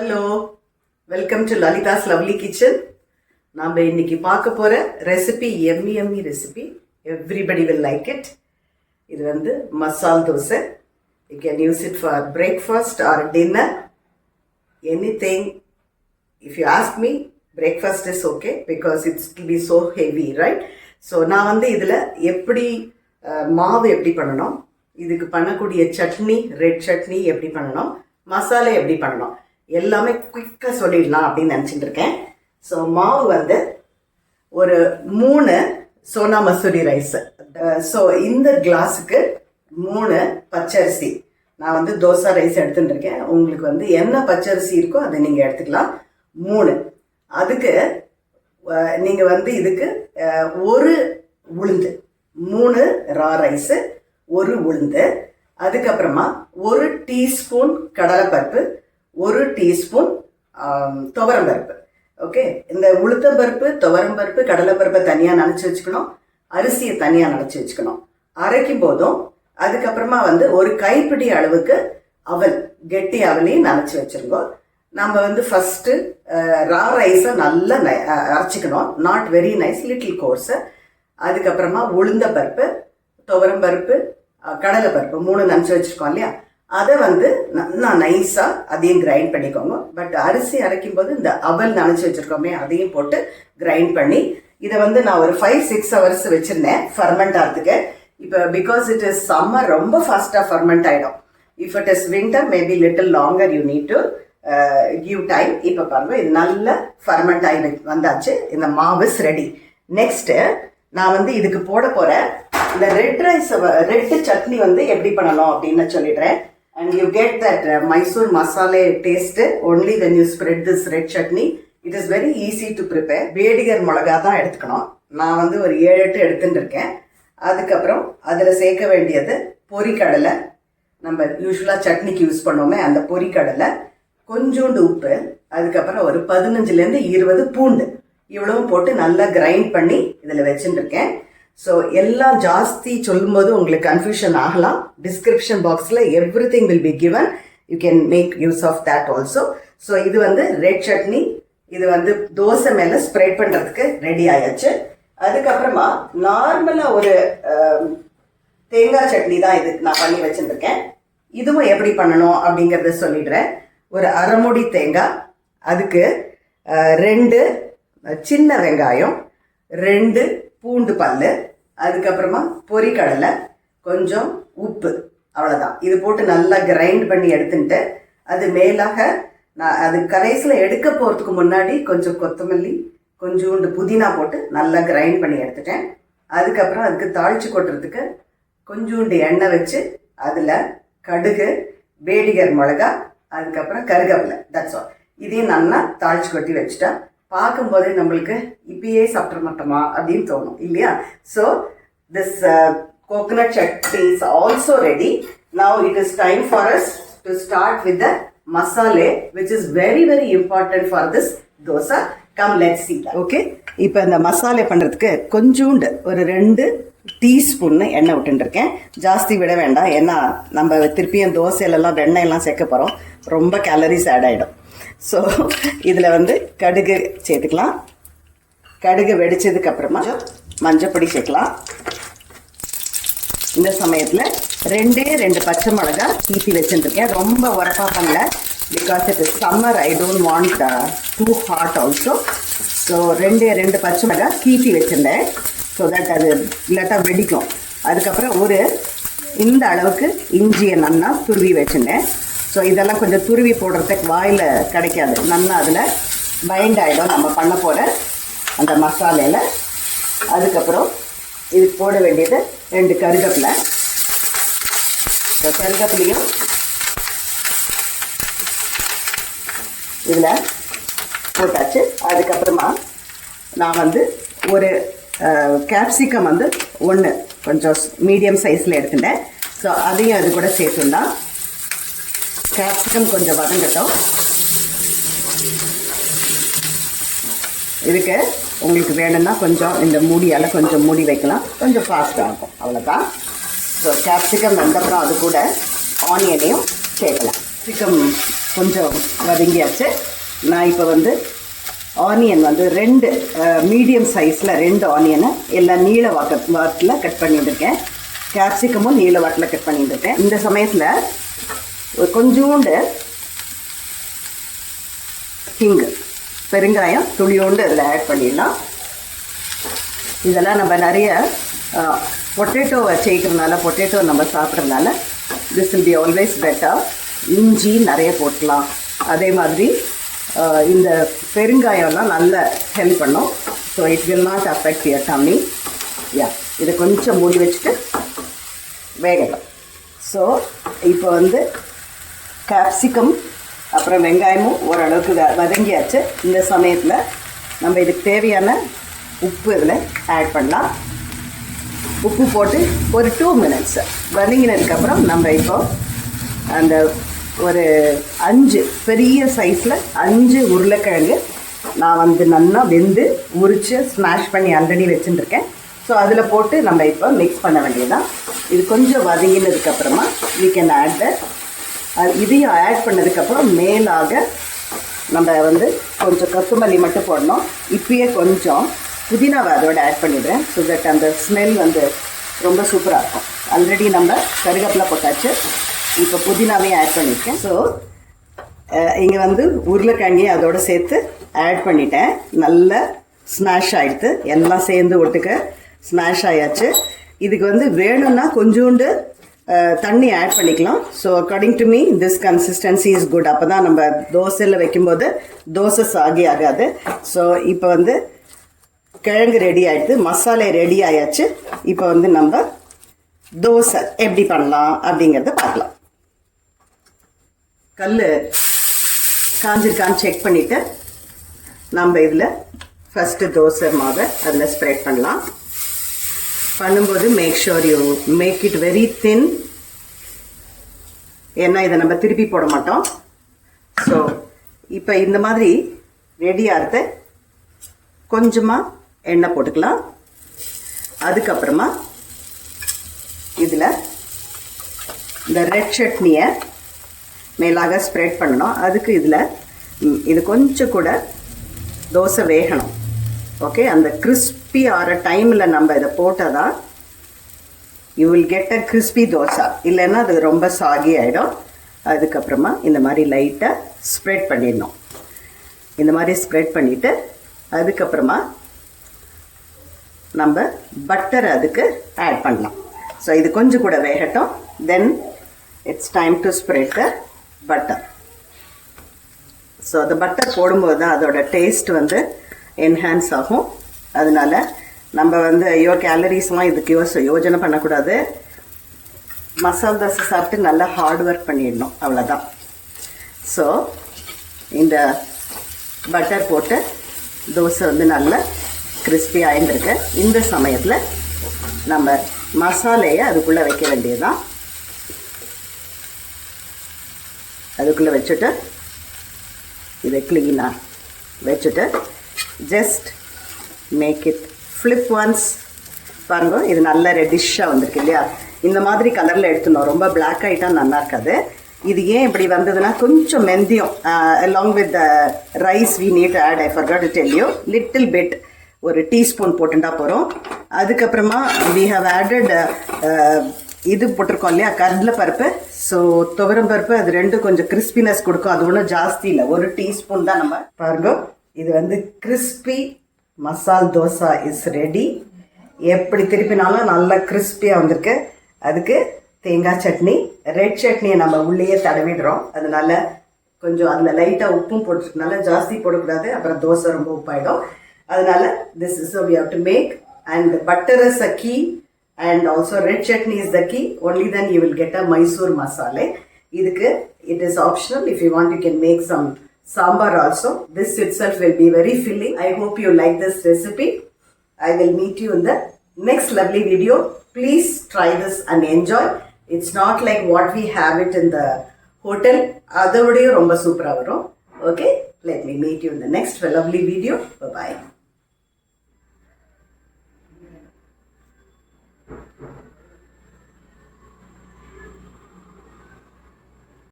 Hello, welcome to Lalitha's lovely kitchen. நாம் இன்னைக்கு பார்க்க போகிற recipe yummy recipe. Everybody will like it. இது வந்து masala dosa. You can use it for breakfast or dinner, anything. If you ask me, breakfast is okay because it's will be so heavy, right? So நான் வந்து இதில் எப்படி மாவு எப்படி பண்ணணும், இதுக்கு பண்ணக்கூடிய சட்னி, ரெட் சட்னி எப்படி பண்ணணும், மசாலா எப்படி பண்ணணும், எல்லாமே குயிக்காக சொல்லிடலாம் அப்படின்னு நினச்சிட்டு இருக்கேன். ஸோ மாவு வந்து ஒரு 3 சோனா மசூரி ரைஸ். ஸோ இந்த கிளாஸுக்கு 3 பச்சரிசி. நான் வந்து தோசை ரைஸ் எடுத்துட்டு இருக்கேன். உங்களுக்கு வந்து என்ன பச்சரிசி இருக்கோ அதை நீங்கள் எடுத்துக்கலாம். 3 அதுக்கு நீங்கள் வந்து இதுக்கு 1 உளுந்து, 3 ரா ரைஸு, 1 உளுந்து, அதுக்கப்புறமா 1 டீஸ்பூன் கடலைப்பருப்பு, 1 டீஸ்பூன் துவரம்பருப்பு. ஓகே, இந்த உளுத்தம்பருப்பு, துவரம்பருப்பு, கடலைப்பருப்பை தனியாக நனைச்சி வச்சுக்கணும், அரிசியை தனியாக நனைச்சி வச்சுக்கணும் அரைக்கும் போதும். அதுக்கப்புறமா வந்து ஒரு கைப்பிடி அளவுக்கு அவல், கெட்டி அவலையும் நனைச்சி வச்சுருக்கோம். நம்ம வந்து ஃபஸ்ட்டு ரா ரைஸை நல்லா அரைச்சிக்கணும், not very nice, little course. அதுக்கப்புறமா உளுந்த பருப்பு, துவரம்பருப்பு, கடலைப்பருப்பு 3 நனைச்சி வச்சுருக்கோம் இல்லையா, அதை வந்து நல்லா நைஸாக அதையும் கிரைண்ட் பண்ணிக்கோங்க. பட் அரிசி அரைக்கும் போது இந்த அவல் நனைச்சி வச்சுருக்கோமே அதையும் போட்டு கிரைண்ட் பண்ணி இதை வந்து நான் ஒரு 5-6 ஹவர்ஸ் வச்சுருந்தேன் ஃபர்மெண்ட் ஆகிறதுக்கு. இப்போ பிகாஸ் இட் இஸ் சம்மர், ரொம்ப ஃபாஸ்ட்டாக ஃபர்மெண்ட் ஆகிடும். If it is winter maybe little longer, you need to give time. இப்போ பாருங்கள், இது நல்ல ஃபர்மெண்ட் ஆகி வந்தாச்சு. இந்த மாவு இஸ் ரெடி. நெக்ஸ்ட்டு நான் வந்து இதுக்கு போட போகிற இந்த ரெட் ரைஸ், ரெட் சட்னி வந்து எப்படி பண்ணணும் அப்படின்னு சொல்லிடுறேன். And you get that Mysore masala taste only when you spread this red chutney. It is very easy to prepare. வேடிகர் மிளகா தான் எடுத்துக்கணும். நான் வந்து ஒரு 7-8 எடுத்துட்டு இருக்கேன். அதுக்கப்புறம் அதில் சேர்க்க வேண்டியது பொரிக்கடலை, நம்ம யூஸ்வலாக சட்னிக்கு யூஸ் பண்ணுவோமே அந்த பொரிக்கடலை, கொஞ்சோண்டு உப்பு, அதுக்கப்புறம் ஒரு 15-20 பூண்டு, இவ்வளவும் போட்டு நல்லா கிரைண்ட் பண்ணி இதில் வச்சுட்டு இருக்கேன். ஸோ எல்லாம் ஜாஸ்தி சொல்லும்போது உங்களுக்கு கன்ஃபியூஷன் ஆகலாம். டிஸ்கிரிப்ஷன் பாக்ஸில் everything will be given, you can make use of that also. So இது வந்து ரெட் சட்னி. இது வந்து தோசை மேலே ஸ்ப்ரெட் பண்ணுறதுக்கு ரெடி ஆயாச்சு. அதுக்கப்புறமா நார்மலாக ஒரு தேங்காய் சட்னி தான் இது நான் பண்ணி வச்சுருக்கேன். இதுவும் எப்படி பண்ணணும் அப்படிங்கிறத சொல்லிடுறேன். ஒரு அரைமுடி தேங்காய், அதுக்கு 2 சின்ன வெங்காயம், 2 பூண்டு பல், அதுக்கப்புறமா பொரிக்கடலை, கொஞ்சம் உப்பு, அவ்வளோதான். இது போட்டு நல்லா கிரைண்ட் பண்ணி எடுத்துட்டு அது மேலாக நான் அது கடைசியில் எடுக்க போகிறதுக்கு முன்னாடி கொஞ்சம் கொத்தமல்லி, கொஞ்சோண்டு புதினா போட்டு நல்லா கிரைண்ட் பண்ணி எடுத்துட்டேன். அதுக்கப்புறம் அதுக்கு தாளித்து கொட்டுறதுக்கு கொஞ்சோண்டு எண்ணெய் வச்சு அதில் கடுகு, வேடிகர் மிளகா, அதுக்கப்புறம் கருவேப்பிலை, தட்ஸ் ஆல். இதையும் நல்லா தாளித்து கொட்டி வச்சுட்டா பார்க்கும்போதே நம்மளுக்கு இப்பயே சாப்பிட மாட்டோமா அப்படின்னு தோணும் இல்லையா? So this coconut chutney is also ready. Now it is time for us to start with the masala which is very very important for this dosa. Come let's see. Okay, இப்போ இந்த மசாலே பண்ணுறதுக்கு கொஞ்சோண்டு ஒரு 2 டீஸ்பூன்னு எண்ணெய் விட்டுருக்கேன். ஜாஸ்தி விட வேண்டாம், ஏன்னா நம்ம திருப்பியும் தோசையிலலாம் வெண்ணெயெல்லாம் சேர்க்க போகிறோம், ரொம்ப கேலரிஸ் ஆட் ஆகிடும். ஸோ இதில் வந்து கடுகு சேர்த்துக்கலாம். கடுகு வெடிச்சதுக்கு அப்புறமா மஞ்சப்பொடி சேர்க்கலாம். இந்த சமயத்தில் 2 பச்சை மிளகா கீசி வச்சுருக்கேன். ரொம்ப உரப்பாக பண்ணல, because it is summer, I don't want too hot also. So 2 பச்சை மிளகா கீசி வச்சுருந்தேன், ஸோ தட் அது இல்லாட்டா வெடிக்கும். அதுக்கப்புறம் இந்த அளவுக்கு இஞ்சியை நல்லா துருவி வச்சுருந்தேன். ஸோ இதெல்லாம் கொஞ்சம் துருவி போடுறதுக்கு வாயில் கிடைக்காது, நல்லா அதில் பைண்ட் ஆகிடும் நம்ம பண்ண போகிற அந்த மசாலையில். அதுக்கப்புறம் இதுக்கு போட வேண்டியது 2 கருவேப்பிலை. கருவேப்பிலையும் இதில் போட்டாச்சு. அதுக்கப்புறமா நான் வந்து ஒரு கேப்சிகம் வந்து 1 கொஞ்சம் மீடியம் சைஸில் எடுத்துட்டேன். ஸோ அதையும் அது கூட சேர்த்துடலாம். கேப்சிகம் கொஞ்சம் வதங்கட்டும். இதுக்கு உங்களுக்கு வேணும்னா கொஞ்சம் இந்த மூடியால் கொஞ்சம் மூடி வைக்கலாம், கொஞ்சம் ஃபாஸ்ட்டாக இருக்கும், அவ்வளோதான். ஸோ கேப்சிகம் வந்தப்புறம் அது கூட ஆனியனையும் சேர்க்கலாம். கேப்சிகம் கொஞ்சம் வதங்கியாச்சு. நான் இப்போ வந்து ஆனியன் வந்து 2 மீடியம் சைஸில் 2 ஆனியனை எல்லாம் நீள வாட்டில் கட் பண்ணிட்டுருக்கேன். கேப்சிகமும் நீள வாட்டில் கட் பண்ணிட்டுருக்கேன். இந்த சமயத்தில் கொஞ்சோண்டு ஹிங்கு, பெருங்காயம் துளியோண்டு அதில் ஆட் பண்ணிடலாம். இதெல்லாம் நம்ம நிறைய பொட்டேட்டோவை சேர்க்கறதுனால, பொட்டேட்டோ நம்ம சாப்பிட்றதுனால this will be always better. இஞ்சி நிறைய போட்டலாம். அதே மாதிரி இந்த பெருங்காயம்லாம் நல்ல ஹெல்ப் பண்ணும். So it will not affect your dummy. இதை கொஞ்சம் மூடி வச்சுட்டு வேகட்டும். ஸோ இப்போ வந்து கேப்சிகம் அப்புறம் வெங்காயமும் ஓரளவுக்கு வதங்கியாச்சு. இந்த சமயத்தில் நம்ம இதுக்கு தேவையான உப்பு இதில் ஆட் பண்ணலாம். உப்பு போட்டு ஒரு 2 minutes வதங்கினதுக்கப்புறம் நம்ம இப்போ அந்த ஒரு 5 பெரிய சைஸில் 5 உருளைக்கிழங்கு நான் வந்து நல்லா வெந்து முறித்து ஸ்மாஷ் பண்ணி ஆல்ரெடி வச்சுட்டுருக்கேன். ஸோ அதில் போட்டு நம்ம இப்போ மிக்ஸ் பண்ண வேண்டியதுதான். இது கொஞ்சம் வதங்கினதுக்கப்புறமா we can add இதையும் ஆட் பண்ணதுக்கப்புறம் மேலாக நம்ம வந்து கொஞ்சம் கொத்தமல்லி மட்டும் போடணும். இப்பயே கொஞ்சம் புதினாவை அதோட ஆட் பண்ணிடுறேன். ஸோ தட் அந்த ஸ்மெல் வந்து ரொம்ப சூப்பராக இருக்கும். ஆல்ரெடி நம்ம கருவேப்பிலை போட்டாச்சு, இப்போ புதினாவையும் ஆட் பண்ணியிருக்கேன். ஸோ இங்கே வந்து உருளைக்கிழங்கையும் அதோடு சேர்த்து ஆட் பண்ணிட்டேன். நல்லா ஸ்மாஷ் ஆகிடுது, எல்லாம் சேர்ந்து ஒட்டுக்க ஸ்மாஷ் ஆயாச்சு. இதுக்கு வந்து வேணும்னா கொஞ்சோண்டு தண்ணி ஆட் பண்ணிக்கலாம். So according to me this consistency is good. அப்போ தான் நம்ம தோசையில் வைக்கும்போது தோசை சாகி ஆகாது. ஸோ இப்போ வந்து கிழங்கு ரெடி ஆகிடுது, மசாலா ரெடி ஆயாச்சு. இப்போ வந்து நம்ம தோசை எப்படி பண்ணலாம் அப்படிங்கிறத பார்க்கலாம். கல் காஞ்சிருக்கான்னு செக் பண்ணிவிட்டு நம்ம இதில் ஃபஸ்ட்டு தோசை மாவை அதில் ஸ்ப்ரெட் பண்ணலாம். பண்ணும்போது make sure you make it very thin. ஏன்னா இதை நம்ம திருப்பி போட மாட்டோம். ஸோ இப்போ இந்த மாதிரி ரெடி ஆகிறது கொஞ்சமாக எண்ணெய் போட்டுக்கலாம். அதுக்கப்புறமா இதில் இந்த ரெட் சட்னியை மேலாக ஸ்ப்ரெட் பண்ணணும். அதுக்கு இதில் இது கொஞ்சம் கூட தோசை வேகணும். ஓகே, அந்த கிறிஸ்பி ஆகிற டைமில் நம்ம இதை போட்டால் தான் you will get a crispy dosa. இல்லைன்னா அது ரொம்ப சாகி ஆகிடும். அதுக்கப்புறமா இந்த மாதிரி லைட்டாக ஸ்ப்ரெட் பண்ணிடணும். இந்த மாதிரி ஸ்ப்ரெட் பண்ணிவிட்டு அதுக்கப்புறமா நம்ம பட்டர் அதுக்கு ஆட் பண்ணலாம். ஸோ இது கொஞ்சம் கூட வேகட்டும். Then it's time to spread the butter. So அந்த பட்டர் போடும்போது தான் அதோட டேஸ்ட் வந்து என்ஹான்ஸ் ஆகும். அதனால நம்ம வந்து கேலரிஸ்லாம் இதுக்கு யோஜனை பண்ணக்கூடாது. மசாலா தோசை சாப்பிட்டு நல்லா ஹார்ட் ஒர்க் பண்ணிடணும், அவ்வளோதான். ஸோ இந்த பட்டர் போட்டு தோசை வந்து நல்லா கிறிஸ்பி ஆகிட்டுருக்கு. இந்த சமயத்தில் நம்ம மசாலையை அதுக்குள்ளே வைக்க வேண்டியதுதான். அதுக்குள்ளே வச்சுட்டு இதை க்ளீனாக வச்சுட்டு just make it flip once. பாருங்க, இது நல்ல ரெட்டிஷ்ஷாக வந்திருக்கு இல்லையா? இந்த மாதிரி கலரில் எடுத்துனோம். ரொம்ப பிளாக் ஆகிட்டால் நல்லா இருக்காது. இது ஏன் இப்படி வந்ததுன்னா கொஞ்சம் மெந்தியம் along with the rice we need to add. I forgot to tell you, little bit ஒரு டீஸ்பூன் போட்டுட்டா போகிறோம். அதுக்கப்புறமா we have added இது போட்டிருக்கோம் இல்லையா, கடலை பருப்பு. ஸோ துவரம் பருப்பு, அது ரெண்டும் கொஞ்சம் கிறிஸ்பினஸ் கொடுக்கும். அது ஒன்றும் ஜாஸ்தி இல்லை, 1 டீஸ்பூன் தான். நம்ம பாருங்க, இது வந்து crispy masala dosa is ready. எப்படி திருப்பினாலும் நல்லா கிறிஸ்பியாக வந்திருக்கு. அதுக்கு தேங்காய் சட்னி, ரெட் சட்னியை நம்ம உள்ளேயே தடவிடுறோம். அதனால கொஞ்சம் அதில் லைட்டாக உப்பும் போட்டுருக்கனால ஜாஸ்தி போடக்கூடாது, அப்புறம் தோசை ரொம்ப உப்பாயிடும். அதனால this is how we have to make, and butter is a key and also red chutney is the key. Only then you will get a Mysore masala. இதுக்கு it is optional. If you want, you can make some sambar also. This itself will be very filling. I hope you like this recipe. I will meet you in the next lovely video. Please try this and enjoy. It's not like what we have it in the hotel. அதோடய ரொம்ப சூப்பரா வரும். Okay, let me meet you in the next lovely video. Bye bye.